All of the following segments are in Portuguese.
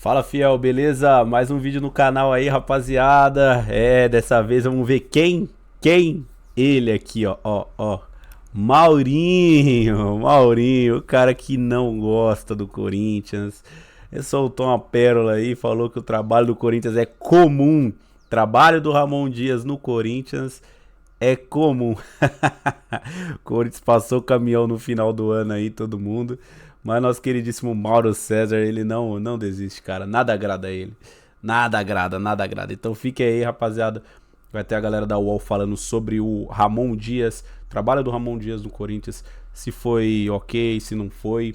Fala, fiel, beleza? Mais um vídeo no canal aí, rapaziada. Dessa vez vamos ver quem? Ele aqui, ó. Maurinho, o cara que não gosta do Corinthians. Ele soltou uma pérola aí, falou que o trabalho do Corinthians é comum. Trabalho do Ramon Dias no Corinthians é comum. O Corinthians passou o caminhão no final do ano aí, todo mundo. Mas nosso queridíssimo Mauro César, ele não desiste, cara. Nada agrada a ele. Nada agrada. Então fique aí, rapaziada. Vai ter a galera da UOL falando sobre o Ramon Dias, trabalho do Ramon Dias no Corinthians, se foi ok, se não foi.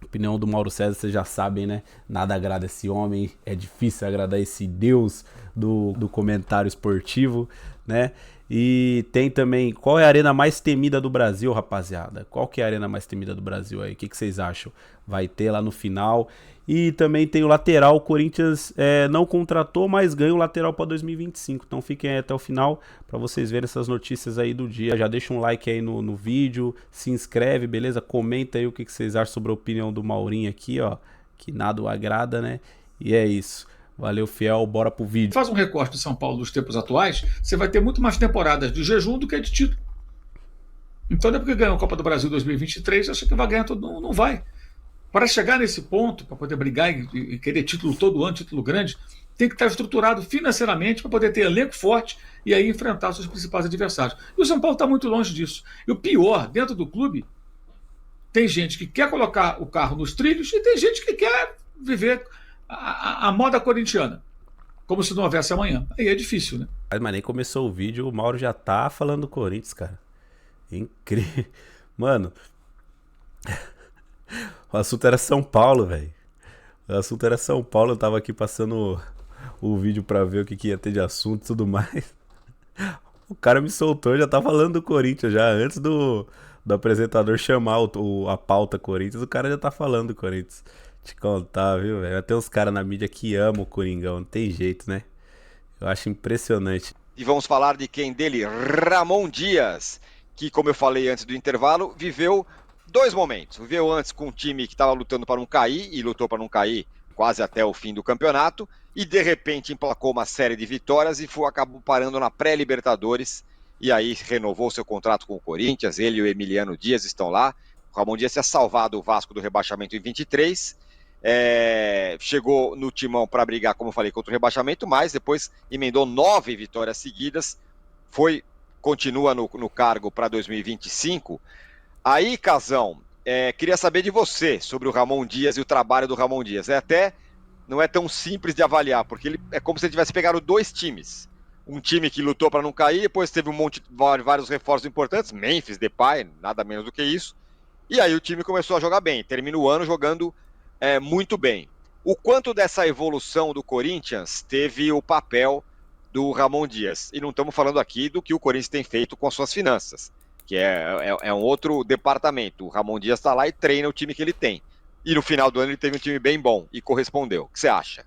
Opinião do Mauro César, vocês já sabem, né? Nada agrada esse homem, é difícil agradar esse deus do comentário esportivo, né? E tem também, qual é a arena mais temida do Brasil, rapaziada? Qual que é a arena mais temida do Brasil aí? O que vocês acham? Vai ter lá no final. E também tem o lateral, o Corinthians não contratou, mas ganha o lateral para 2025. Então fiquem aí até o final para vocês verem essas notícias aí do dia. Já deixa um like aí no vídeo, se inscreve, beleza? Comenta aí o que vocês acham sobre a opinião do Maurinho aqui, ó. Que nada o agrada, né? E é isso. Valeu, fiel, bora pro vídeo. Faz um recorte de São Paulo dos tempos atuais, você vai ter muito mais temporadas de jejum do que de título. Então não é porque ganhou a Copa do Brasil 2023, acha que vai ganhar tudo. Não vai. Para chegar nesse ponto, para poder brigar e querer título todo ano, título grande, tem que estar estruturado financeiramente para poder ter elenco forte e aí enfrentar seus principais adversários. E o São Paulo está muito longe disso. E o pior, dentro do clube, tem gente que quer colocar o carro nos trilhos e tem gente que quer viver a moda corintiana, como se não houvesse amanhã. Aí é difícil, né? Mas nem começou o vídeo, o Mauro já tá falando do Corinthians, cara. Incrível. Mano, o assunto era São Paulo, velho. O assunto era São Paulo, eu tava aqui passando o vídeo pra ver o que ia ter de assunto e tudo mais. O cara me soltou, já tá falando do Corinthians já, antes do apresentador chamar a pauta Corinthians, o cara já tá falando do Corinthians. Te contar, viu, velho? Tem uns caras na mídia que amam o Coringão, não tem jeito, né? Eu acho impressionante. E vamos falar de quem dele? Ramon Dias, que, como eu falei antes do intervalo, viveu dois momentos. Viveu antes com um time que estava lutando para não cair, e lutou para não cair quase até o fim do campeonato, e de repente emplacou uma série de vitórias e acabou parando na pré-Libertadores, e aí renovou seu contrato com o Corinthians. Ele e o Emiliano Dias estão lá. O Ramon Dias tinha salvado o Vasco do rebaixamento em 23, chegou no timão para brigar, como eu falei, contra o rebaixamento, mas depois emendou 9 vitórias seguidas, continua no cargo para 2025. Aí, Casão, queria saber de você sobre o Ramon Dias e o trabalho do Ramon Dias. Não é tão simples de avaliar, porque ele é como se ele tivesse pegado dois times. Um time que lutou para não cair, depois teve vários reforços importantes, Memphis, Depay, nada menos do que isso. E aí o time começou a jogar bem, termina o ano jogando muito bem. O quanto dessa evolução do Corinthians teve o papel do Ramon Dias? E não estamos falando aqui do que o Corinthians tem feito com as suas finanças, que é um outro departamento. O Ramon Dias está lá e treina o time que ele tem. E no final do ano ele teve um time bem bom e correspondeu. O que você acha?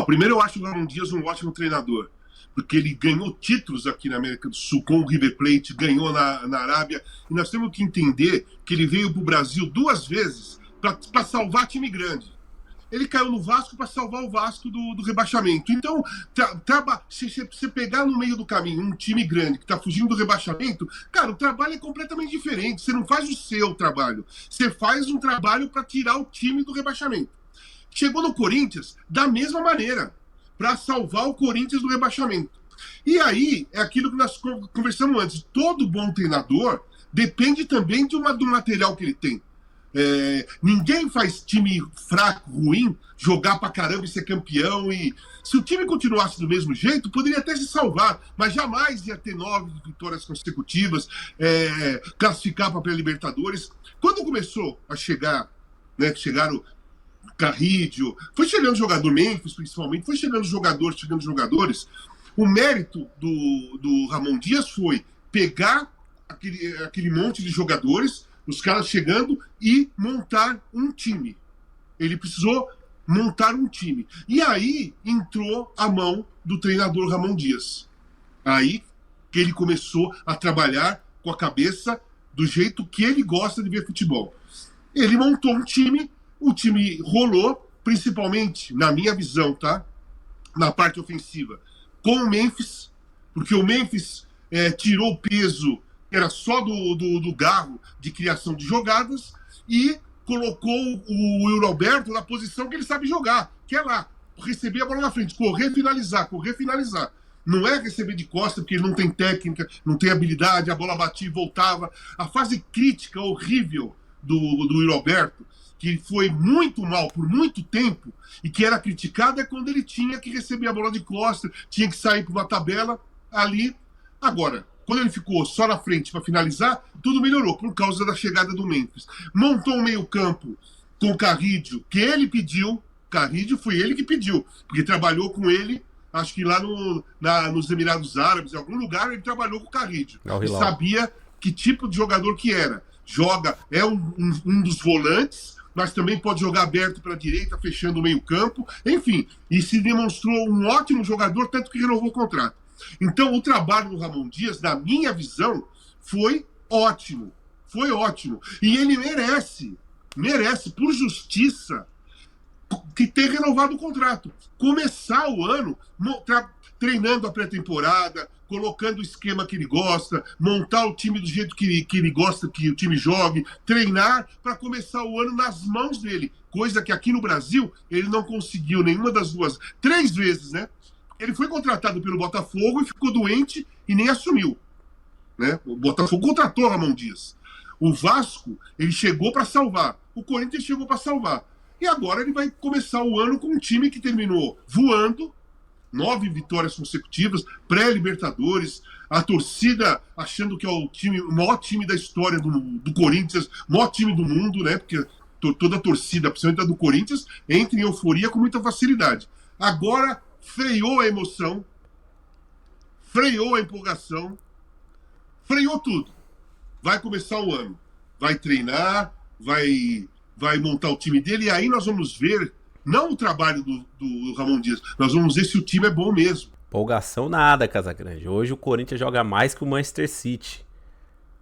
Primeiro, eu acho o Ramon Dias um ótimo treinador, porque ele ganhou títulos aqui na América do Sul com o River Plate, ganhou na Arábia, e nós temos que entender que ele veio para o Brasil 2 vezes para salvar time grande. Ele caiu no Vasco para salvar o Vasco do rebaixamento. Então, se você pegar no meio do caminho um time grande que está fugindo do rebaixamento, cara, o trabalho é completamente diferente. Você não faz o seu trabalho, você faz um trabalho para tirar o time do rebaixamento. Chegou no Corinthians da mesma maneira, para salvar o Corinthians do rebaixamento. E aí, é aquilo que nós conversamos antes. Todo bom treinador depende também do material que ele tem. Ninguém faz time fraco, ruim, jogar pra caramba e ser campeão. E se o time continuasse do mesmo jeito, poderia até se salvar, mas jamais ia ter 9 vitórias consecutivas, classificar para pré-Libertadores. Quando começou a chegar, né, chegaram Carrídio, foi chegando jogador, Memphis principalmente, foi chegando jogadores, o mérito do Ramon Dias foi pegar aquele monte de jogadores, os caras chegando, e montar um time. Ele precisou montar um time. E aí entrou a mão do treinador Ramon Dias. Aí que ele começou a trabalhar com a cabeça do jeito que ele gosta de ver futebol. Ele montou um time, o time rolou, principalmente, na minha visão, tá? Na parte ofensiva, com o Memphis, porque o Memphis tirou o peso que era só do Garro de criação de jogadas e colocou o Yuri Alberto na posição que ele sabe jogar, que é lá, receber a bola na frente, correr, finalizar. Não é receber de costa, porque ele não tem técnica, não tem habilidade, a bola batia e voltava. A fase crítica horrível do Yuri Alberto, que foi muito mal por muito tempo e que era criticado, é quando ele tinha que receber a bola de costa, tinha que sair para uma tabela ali. Agora, quando ele ficou só na frente para finalizar, tudo melhorou por causa da chegada do Memphis. Montou um meio-campo com o Carrídio, que ele pediu. Carrídio foi ele que pediu, porque trabalhou com ele, acho que lá nos Emirados Árabes, em algum lugar, ele trabalhou com o Carrídio. E sabia que tipo de jogador que era. É um dos volantes, mas também pode jogar aberto para a direita, fechando o meio-campo. Enfim, e se demonstrou um ótimo jogador, tanto que renovou o contrato. Então, o trabalho do Ramon Dias, na minha visão, foi ótimo. Foi ótimo. E ele merece, por justiça, que ter renovado o contrato. Começar o ano treinando a pré-temporada, colocando o esquema que ele gosta, montar o time do jeito que ele gosta que o time jogue, treinar para começar o ano nas mãos dele. Coisa que aqui no Brasil ele não conseguiu nenhuma das duas. 3 vezes, né? Ele foi contratado pelo Botafogo e ficou doente e nem assumiu. Né? O Botafogo contratou Ramon Dias. O Vasco, ele chegou para salvar. O Corinthians chegou para salvar. E agora ele vai começar o ano com um time que terminou voando, 9 vitórias consecutivas, pré-Libertadores, a torcida achando que é o maior time da história do Corinthians, o maior time do mundo, né? Porque toda a torcida, principalmente a do Corinthians, entra em euforia com muita facilidade. Agora freou a emoção, freou a empolgação, freou tudo. Vai começar o ano, vai treinar, vai montar o time dele, e aí nós vamos ver, não o trabalho do Ramon Dias, nós vamos ver se o time é bom mesmo. Empolgação nada, Casagrande. Hoje o Corinthians joga mais que o Manchester City.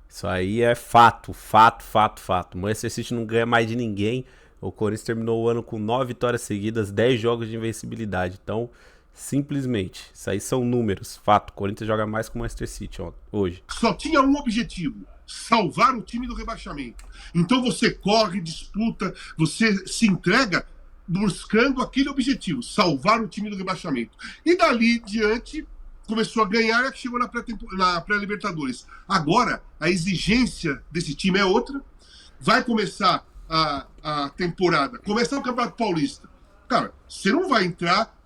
Isso aí é fato. O Manchester City não ganha mais de ninguém. O Corinthians terminou o ano com 9 vitórias seguidas, 10 jogos de invencibilidade. Então, simplesmente, isso aí são números. Fato, o Corinthians joga mais que o Manchester City hoje. Só tinha um objetivo: salvar o time do rebaixamento. Então você corre, disputa, você se entrega buscando aquele objetivo, salvar o time do rebaixamento. E dali em diante começou a ganhar e chegou na pré-Libertadores. Agora, a exigência desse time é outra. Vai começar a temporada, começar o Campeonato Paulista. Cara, você não vai entrar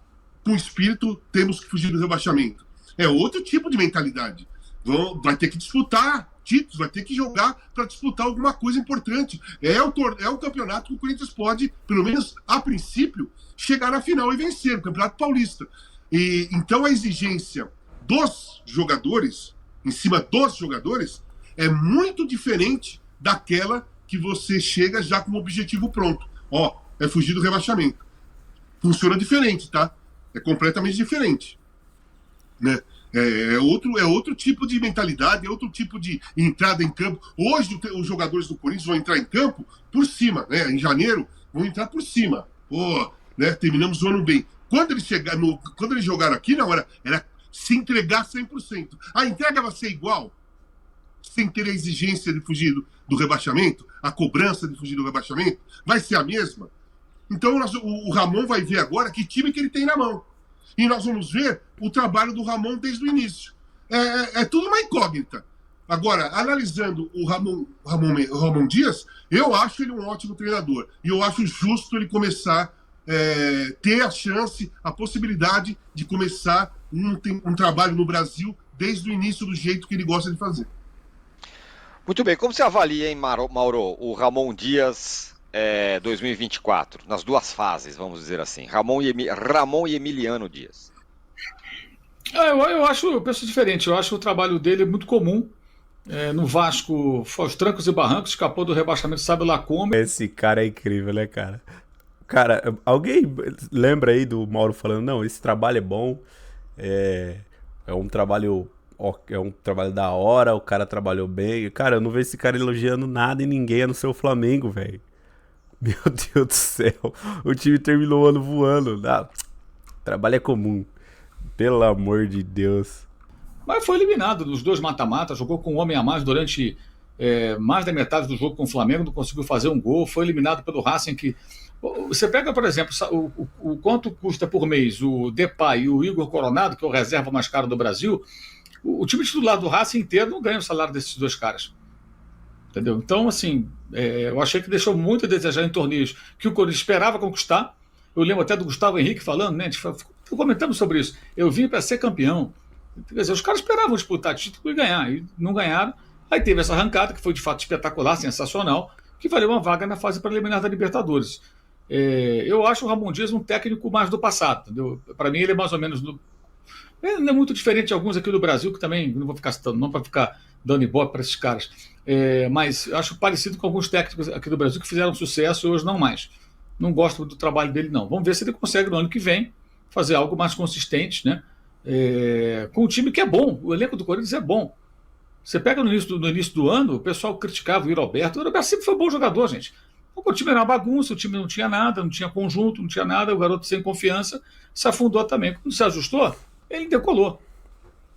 com o espírito temos que fugir do rebaixamento. É outro tipo de mentalidade. Vai ter que disputar títulos, vai ter que jogar para disputar alguma coisa importante. É o campeonato que o Corinthians pode, pelo menos a princípio, chegar na final e vencer, o Campeonato Paulista. E então a exigência dos jogadores, em cima dos jogadores, é muito diferente daquela que você chega já com o objetivo pronto. É fugir do rebaixamento. Funciona diferente, tá? É completamente diferente. Né? É outro tipo de mentalidade, é outro tipo de entrada em campo. Hoje os jogadores do Corinthians vão entrar em campo por cima, né? Em janeiro vão entrar por cima. Né? Terminamos o ano bem. Quando eles jogaram aqui, na hora era se entregar 100%. A entrega vai ser igual, sem ter a exigência de fugir do rebaixamento, a cobrança de fugir do rebaixamento, vai ser a mesma. Então o Ramon vai ver agora que time que ele tem na mão. E nós vamos ver o trabalho do Ramon desde o início. É tudo uma incógnita. Agora, analisando o Ramon Dias, eu acho ele um ótimo treinador. E eu acho justo ele começar, ter a chance, a possibilidade de começar um trabalho no Brasil desde o início do jeito que ele gosta de fazer. Muito bem. Como você avalia, hein, Mauro, o Ramon Dias 2024, nas duas fases, vamos dizer assim, Ramon e Emiliano Dias? Eu penso diferente. Eu acho o trabalho dele muito comum. No Vasco, foi aos trancos e barrancos, escapou do rebaixamento, sabe lá como. Esse cara é incrível, né, cara? Cara, alguém lembra aí do Mauro falando, não, esse trabalho é bom, é um trabalho da hora, o cara trabalhou bem. Cara, eu não vejo esse cara elogiando nada e ninguém, a não ser o Flamengo, velho. Meu Deus do céu. O time terminou o ano voando. Ah, trabalho é comum. Pelo amor de Deus. Mas foi eliminado nos 2 mata-mata, jogou com um homem a mais durante mais da metade do jogo com o Flamengo, não conseguiu fazer um gol, foi eliminado pelo Racing. Que você pega, por exemplo, o quanto custa por mês o Depay e o Igor Coronado, que é o reserva mais caro do Brasil, o time titular do Racing inteiro não ganha o salário desses 2 caras. Entendeu? Então, assim, eu achei que deixou muito a desejar em torneios que o Corinthians esperava conquistar. Eu lembro até do Gustavo Henrique falando, né? A gente comentando sobre isso. Eu vim para ser campeão. Quer dizer, os caras esperavam disputar título e ganhar, e não ganharam. Aí teve essa arrancada, que foi de fato espetacular, sensacional, que valeu uma vaga na fase preliminar da Libertadores. Eu acho o Ramon Dias um técnico mais do passado. Para mim, ele é mais ou menos. Ele não é muito diferente de alguns aqui do Brasil, que também não vou ficar citando, não para ficar dando ibope para esses caras. Mas eu acho parecido com alguns técnicos aqui do Brasil que fizeram sucesso e hoje não mais. Não gosto do trabalho dele, não. Vamos ver se ele consegue no ano que vem fazer algo mais consistente, né? Com um time que é bom. O elenco do Corinthians é bom. Você pega no início do ano, o pessoal criticava o Yuri Alberto. O Yuri Alberto sempre foi um bom jogador, gente. O time era uma bagunça, o time não tinha nada, não tinha conjunto, não tinha nada, o garoto sem confiança se afundou também. Quando se ajustou, ele decolou.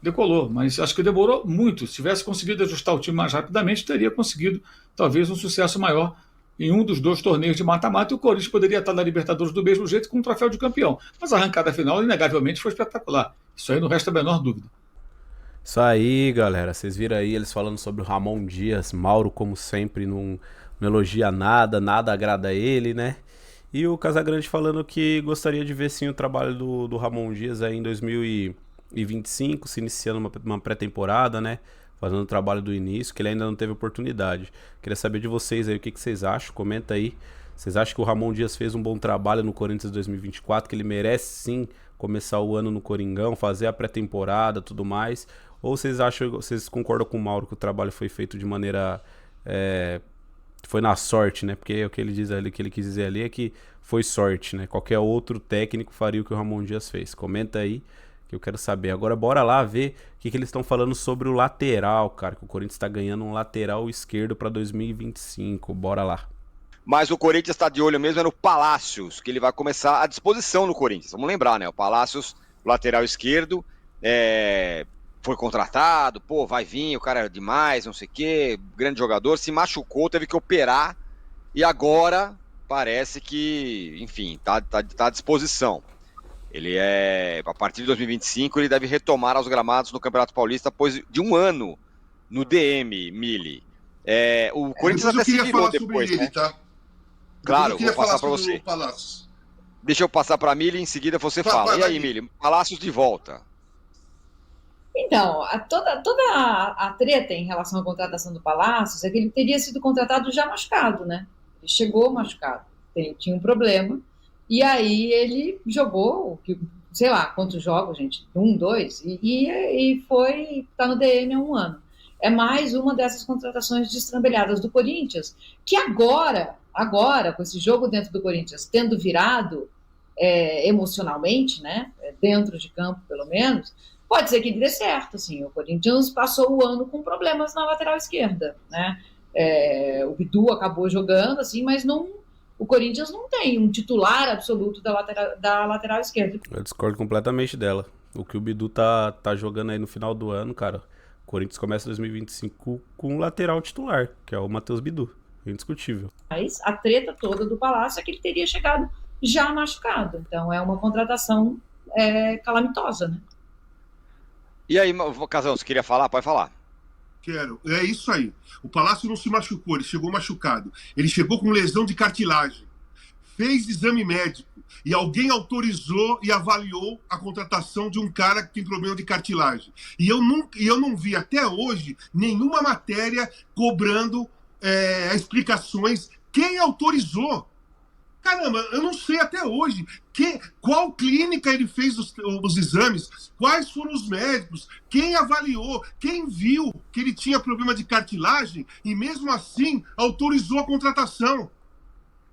Decolou, mas acho que demorou muito. Se tivesse conseguido ajustar o time mais rapidamente, teria conseguido talvez um sucesso maior em um dos 2 torneios de mata-mata, e o Corinthians poderia estar na Libertadores do mesmo jeito com um troféu de campeão. Mas a arrancada final, inegavelmente, foi espetacular. Isso aí não resta a menor dúvida. Isso aí, galera. Vocês viram aí eles falando sobre o Ramon Dias. Mauro, como sempre, não elogia nada, nada agrada a ele, né? E o Casagrande falando que gostaria de ver sim o trabalho do Ramon Dias aí em 2025, se iniciando uma pré-temporada, né? Fazendo o trabalho do início, que ele ainda não teve oportunidade. Queria saber de vocês aí o que vocês acham, comenta aí. Vocês acham que o Ramon Dias fez um bom trabalho no Corinthians 2024, que ele merece sim começar o ano no Coringão, fazer a pré-temporada, tudo mais? Ou vocês concordam com o Mauro que o trabalho foi feito de maneira... foi na sorte, né? Porque o que ele diz ali, que ele quis dizer ali é que foi sorte, né? Qualquer outro técnico faria o que o Ramon Dias fez. Comenta aí que eu quero saber. Agora bora lá ver o que eles estão falando sobre o lateral, cara, que o Corinthians está ganhando um lateral esquerdo para 2025. Bora lá. Mas o Corinthians está de olho mesmo no Palácios, que ele vai começar à disposição no Corinthians. Vamos lembrar, né? O Palácios, lateral esquerdo, foi contratado, vai vir, o cara é demais, não sei o quê, grande jogador, se machucou, teve que operar, e agora parece que, enfim, tá à disposição. Ele a partir de 2025, ele deve retomar aos gramados no Campeonato Paulista depois de um ano no DM, Mili. O Corinthians até se virou depois, né? Tá? Claro, vou passar para você. Deixa eu passar para a Mili, em seguida você fala. E aí, Mili, Palácios de volta. Então, toda a treta em relação à contratação do Palácios é que ele teria sido contratado já machucado, né? Ele chegou machucado, tinha um problema, e aí ele jogou, sei lá, quantos jogos, gente? 1, 2, e tá no DM há um ano. É mais uma dessas contratações destrambelhadas do Corinthians, que agora, com esse jogo dentro do Corinthians, tendo virado emocionalmente, né? Dentro de campo, pelo menos, pode ser que dê certo, assim. O Corinthians passou o ano com problemas na lateral esquerda, né? O Bidu acabou jogando, assim, mas o Corinthians não tem um titular absoluto da lateral esquerda. Eu discordo completamente dela. O que o Bidu tá jogando aí no final do ano, cara, o Corinthians começa 2025 com um lateral titular, que é o Matheus Bidu. Indiscutível. Mas a treta toda do Palácio é que ele teria chegado já machucado. Então é uma contratação calamitosa, né? E aí, Casão, você queria falar? Pode falar. Quero. É isso aí. O Palácio não se machucou, ele chegou machucado. Ele chegou com lesão de cartilagem. Fez exame médico e alguém autorizou e avaliou a contratação de um cara que tem problema de cartilagem. E eu não vi até hoje nenhuma matéria cobrando explicações. Quem autorizou? Caramba, eu não sei até hoje qual clínica ele fez os exames, quais foram os médicos, quem avaliou, quem viu que ele tinha problema de cartilagem e mesmo assim autorizou a contratação.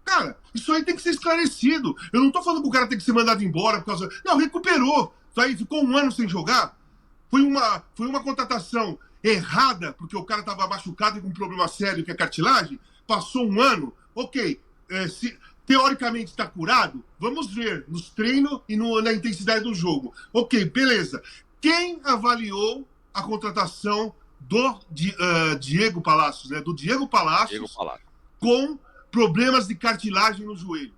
Cara, isso aí tem que ser esclarecido. Eu não tô falando que o cara tem que ser mandado embora por causa... Não, recuperou. Aí ficou um ano sem jogar. Foi uma contratação errada, porque o cara estava machucado e com um problema sério, que é cartilagem. Passou um ano. Ok, teoricamente está curado, vamos ver nos treinos e na intensidade do jogo. Ok, beleza. Quem avaliou a contratação do Diego Palacios, né? Do Diego Palacios com problemas de cartilagem no joelho.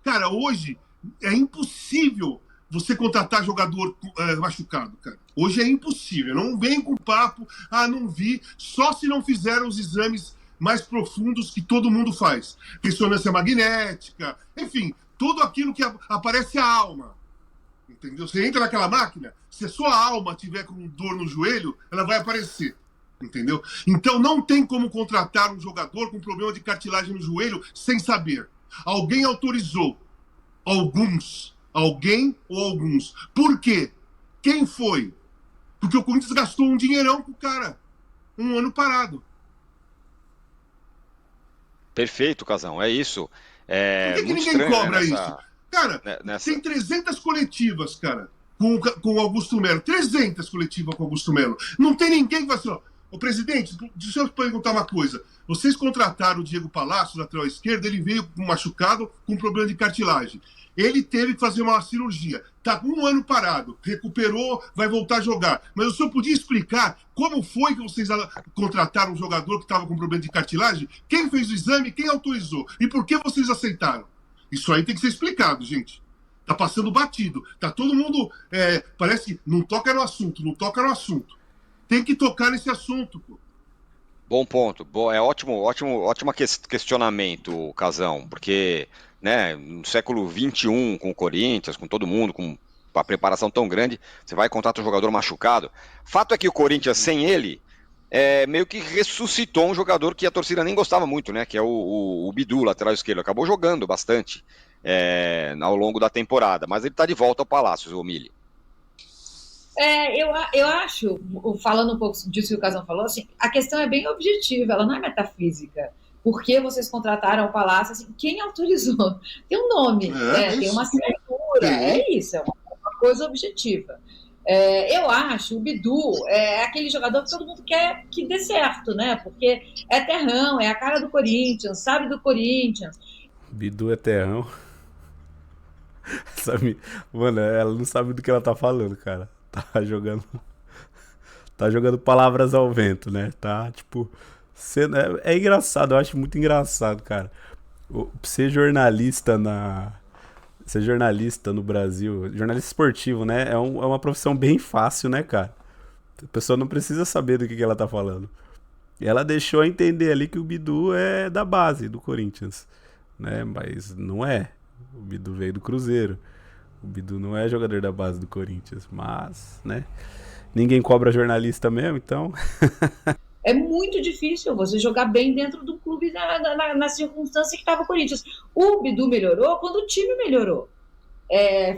Cara, hoje é impossível você contratar jogador machucado, cara. Hoje é impossível. Não vem com papo, não vi, só se não fizeram os exames mais profundos que todo mundo faz. Ressonância magnética, enfim, tudo aquilo que aparece a alma. Entendeu? Você entra naquela máquina, se a sua alma tiver com dor no joelho, ela vai aparecer. Entendeu? Então não tem como contratar um jogador com problema de cartilagem no joelho sem saber. Alguém autorizou. Alguém ou alguns. Por quê? Quem foi? Porque o Corinthians gastou um dinheirão com o cara. Um ano parado. Perfeito, Casão, é isso. Por que ninguém estranho, cobra né, isso? Cara, tem 300 coletivas, cara, com o Augusto Melo. 300 coletivas com o Augusto Melo. Não tem ninguém que vai assim, ô presidente, deixa eu perguntar uma coisa. Vocês contrataram o Diego Palacios, lateral esquerdo, ele veio machucado com problema de cartilagem. Ele teve que fazer uma cirurgia. Está um ano parado, recuperou, vai voltar a jogar. Mas o senhor podia explicar como foi que vocês contrataram um jogador que estava com problema de cartilagem? Quem fez o exame? Quem autorizou? E por que vocês aceitaram? Isso aí tem que ser explicado, gente. Tá passando batido. Tá todo mundo... parece que não toca no assunto. Tem que tocar nesse assunto, pô. Bom ponto. É ótimo questionamento, Casão, porque... né, no século XXI, com o Corinthians, com todo mundo, com a preparação tão grande, você vai contratar um jogador machucado. Fato é que o Corinthians, sem ele, meio que ressuscitou um jogador que a torcida nem gostava muito, né, que é o Bidu, lateral esquerdo. Acabou jogando bastante ao longo da temporada, mas ele está de volta ao Palácios, o Mili. Eu acho, falando um pouco disso que o Casão falou, assim, a questão é bem objetiva, ela não é metafísica. Por que vocês contrataram o Palácio? Assim, quem autorizou? Tem um nome, tem uma assinatura, é isso, é uma coisa objetiva. Eu acho, o Bidu é aquele jogador que todo mundo quer que dê certo, né? Porque é terrão, é a cara do Corinthians, sabe do Corinthians. Bidu é terrão. Mano, ela não sabe do que ela tá falando, cara. Tá jogando palavras ao vento, né? Tá, tipo... É engraçado, eu acho muito engraçado, cara. Ser jornalista no Brasil, jornalista esportivo, né? É uma profissão bem fácil, né, cara? A pessoa não precisa saber do que ela tá falando. E ela deixou a entender ali que o Bidu é da base do Corinthians, né? Mas não é. O Bidu veio do Cruzeiro. O Bidu não é jogador da base do Corinthians, mas, né? Ninguém cobra jornalista mesmo, então... É muito difícil você jogar bem dentro do clube na circunstância que estava o Corinthians. O Bidu melhorou quando o time melhorou.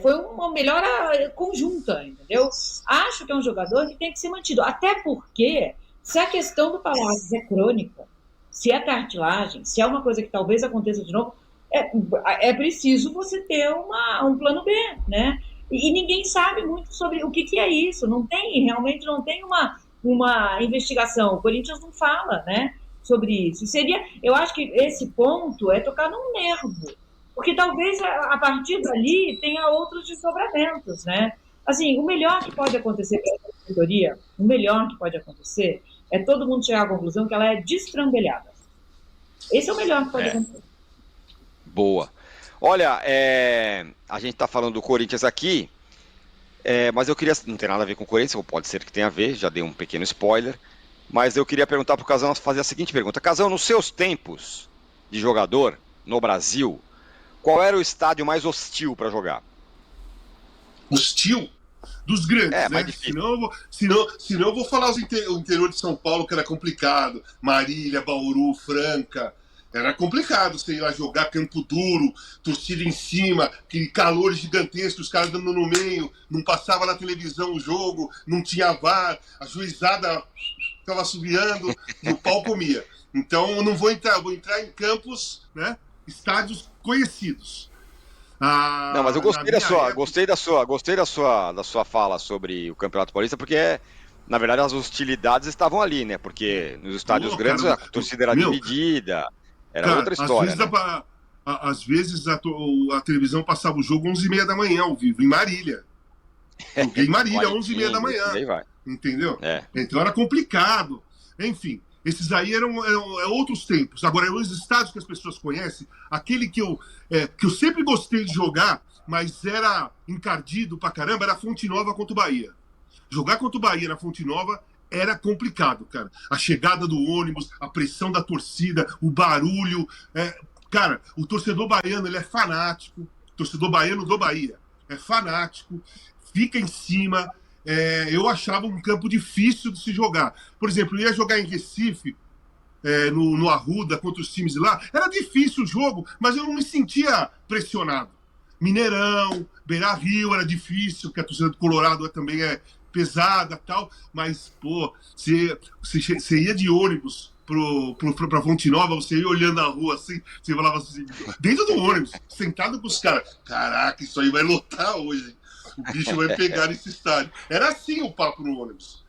Foi uma melhora conjunta, entendeu? Acho que é um jogador que tem que ser mantido. Até porque, se a questão do Palácios é crônica, se é cartilagem, se é uma coisa que talvez aconteça de novo, é preciso você ter um plano B, né? E ninguém sabe muito sobre o que é isso. Realmente não tem uma investigação. O Corinthians não fala, né, sobre isso. Eu acho que esse ponto é tocar num nervo, porque talvez a partir dali tenha outros desdobramentos, né? Assim, o melhor que pode acontecer para a diretoria, o melhor que pode acontecer é todo mundo chegar à conclusão que ela é destrambelhada. Esse é o melhor que pode acontecer. Boa. Olha, a gente está falando do Corinthians aqui, mas eu queria... Não tem nada a ver com o Corinthians, ou pode ser que tenha a ver, já dei um pequeno spoiler. Mas eu queria perguntar para o Casão, fazer a seguinte pergunta. Casão, nos seus tempos de jogador no Brasil, qual era o estádio mais hostil para jogar? Hostil? Dos grandes, né? Mais difícil. Senão eu vou falar o interior de São Paulo, que era complicado. Marília, Bauru, Franca... Era complicado você ir lá jogar Campo Duro, torcida em cima, aquele calor gigantesco, os caras dando no meio, não passava na televisão o jogo, não tinha VAR, a juizada ficava assobiando e o pau comia. Então eu não vou entrar, vou entrar em campos, né, estádios conhecidos. Não, mas eu gostei da sua fala sobre o Campeonato Paulista, porque na verdade as hostilidades estavam ali, né? Porque nos estádios grandes a torcida era dividida. Era outra história. às vezes a televisão passava o jogo 11h30 da manhã, ao vivo, em Marília. Joguei em Marília, 11h30 da manhã. Aí vai. Entendeu? Então era complicado. Enfim, esses aí eram outros tempos. Agora, os estádios que as pessoas conhecem, aquele que eu sempre gostei de jogar, mas era encardido pra caramba, era a Fonte Nova contra o Bahia. Jogar contra o Bahia na Fonte Nova era complicado, cara. A chegada do ônibus, a pressão da torcida, o barulho. Cara, o torcedor baiano, ele é fanático. O torcedor baiano do Bahia é fanático, fica em cima. Eu achava um campo difícil de se jogar. Por exemplo, eu ia jogar em Recife, no Arruda, contra os times de lá. Era difícil o jogo, mas eu não me sentia pressionado. Mineirão, Beira-Rio era difícil, porque a torcida do Colorado também é pesada e tal, mas, pô, você ia de ônibus pra Fonte Nova, você ia olhando a rua assim, você falava assim, dentro do ônibus, sentado com os caras, caraca, isso aí vai lotar hoje, o bicho vai pegar nesse estádio. Era assim o papo no ônibus.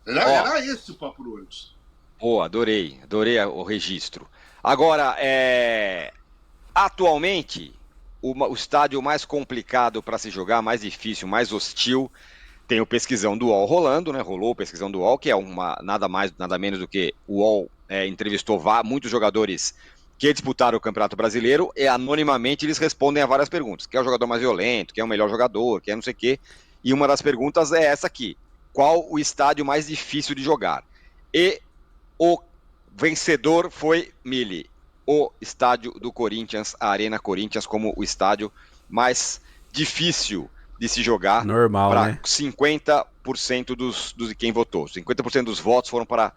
Era esse o papo no ônibus. Pô, adorei o registro. Agora, atualmente, o estádio mais complicado para se jogar, mais difícil, mais hostil, tem o Pesquisão do UOL rolando, né? Rolou o Pesquisão do UOL, que é nada mais, nada menos do que o UOL entrevistou muitos jogadores que disputaram o Campeonato Brasileiro e anonimamente eles respondem a várias perguntas. Quem é o jogador mais violento? Quem é o melhor jogador? Quem é não sei o quê? E uma das perguntas é essa aqui. Qual o estádio mais difícil de jogar? E o vencedor foi, Mili, o estádio do Corinthians, a Arena Corinthians, como o estádio mais difícil de se jogar. Normal, para né? 50% de quem votou. 50% dos votos foram para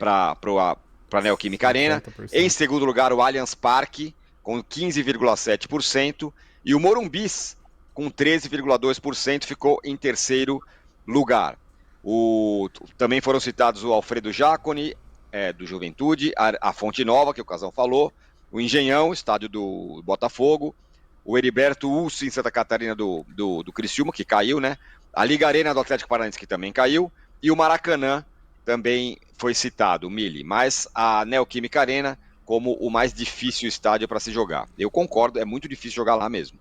a Neoquímica Arena. 50%. Em segundo lugar, o Allianz Parque, com 15,7%. E o Morumbis, com 13,2%, ficou em terceiro lugar. Também foram citados o Alfredo Jaconi, do Juventude, a Fonte Nova, que o Casão falou, o Engenhão, estádio do Botafogo, o Heriberto Ulso, em Santa Catarina, do Criciúma, que caiu, né? A Liga Arena do Atlético Paranaense, que também caiu, e o Maracanã também foi citado, o Mili, mas a Neoquímica Arena como o mais difícil estádio para se jogar. Eu concordo, é muito difícil jogar lá mesmo.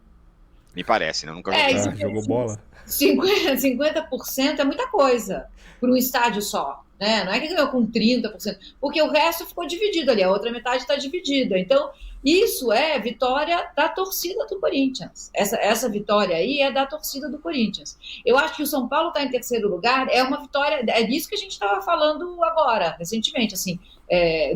Me parece, né? Eu nunca joguei. Jogou bola? 50% é muita coisa para um estádio só, né? Não é que ganhou com 30%, porque o resto ficou dividido ali, a outra metade está dividida. Então, isso é vitória da torcida do Corinthians. Essa vitória aí é da torcida do Corinthians. Eu acho que o São Paulo está em terceiro lugar, é uma vitória, é disso que a gente estava falando agora, recentemente, assim,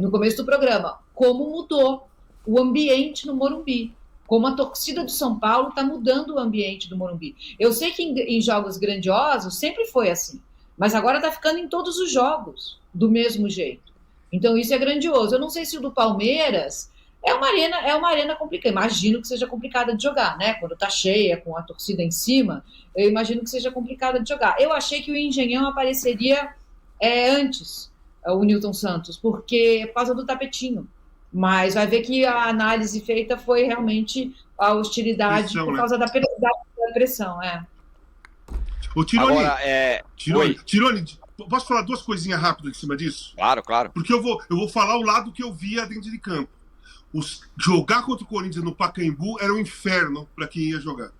no começo do programa, como mudou o ambiente no Morumbi. Como a torcida do São Paulo está mudando o ambiente do Morumbi. Eu sei que em jogos grandiosos sempre foi assim, mas agora está ficando em todos os jogos do mesmo jeito. Então isso é grandioso. Eu não sei se o do Palmeiras é uma arena complicada. Imagino que seja complicada de jogar, né? Quando está cheia, com a torcida em cima, eu imagino que seja complicada de jogar. Eu achei que o Engenhão apareceria antes, o Newton Santos, por causa do tapetinho. Mas vai ver que a análise feita foi realmente a hostilidade pressão, por causa da pressão. Ô, Tironi, agora, Tironi, posso falar duas coisinhas rápidas em cima disso? Claro. Porque eu vou falar o lado que eu via dentro de campo. Jogar contra o Corinthians no Pacaembu era um inferno para quem ia jogar.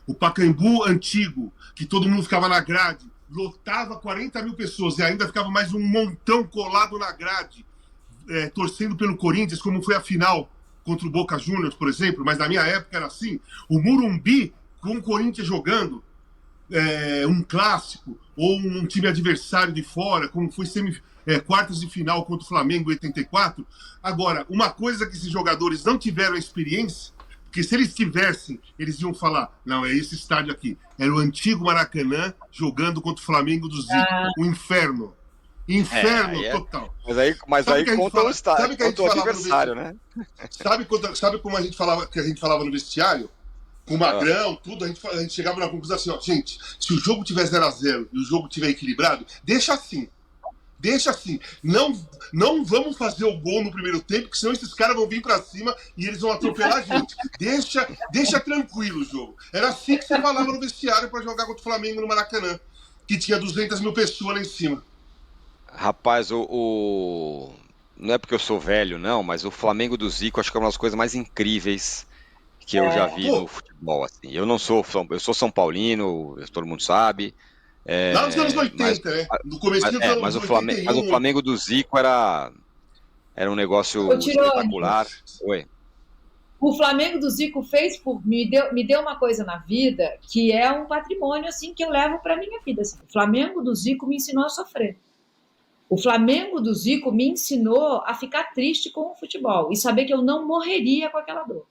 O Pacaembu antigo, que todo mundo ficava na grade, lotava 40 mil pessoas e ainda ficava mais um montão colado na grade. Torcendo pelo Corinthians, como foi a final contra o Boca Juniors, por exemplo, mas na minha época era assim. O Morumbi, com o Corinthians jogando um clássico, ou um time adversário de fora, como foi quartas de final contra o Flamengo em 84. Agora, uma coisa que esses jogadores não tiveram experiência, porque se eles tivessem, eles iam falar, não, é esse estádio aqui. Era o antigo Maracanã, jogando contra o Flamengo do Zico. Um inferno. Inferno total. Mas aí conta o estádio, sabe que a gente conta o falava adversário, né? Sabe como a gente falava no vestiário? Com o Magrão, tudo, a gente chegava na conclusão assim, ó, gente, se o jogo tiver 0-0 e o jogo tiver equilibrado, deixa assim. Não vamos fazer o gol no primeiro tempo, porque senão esses caras vão vir pra cima e eles vão atropelar a gente. Deixa tranquilo o jogo. Era assim que você falava no vestiário pra jogar contra o Flamengo no Maracanã, que tinha 200 mil pessoas lá em cima. Rapaz, o não é porque eu sou velho, não, mas o Flamengo do Zico acho que é uma das coisas mais incríveis que eu já vi no futebol. Assim. Eu sou São Paulino, todo mundo sabe. Lá nos anos 80, né? No começo dos anos 81. Mas o Flamengo do Zico era um negócio espetacular. Oi. O Flamengo do Zico fez me deu uma coisa na vida que é um patrimônio assim que eu levo para minha vida. Assim. O Flamengo do Zico me ensinou a sofrer. O Flamengo do Zico me ensinou a ficar triste com o futebol e saber que eu não morreria com aquela dor.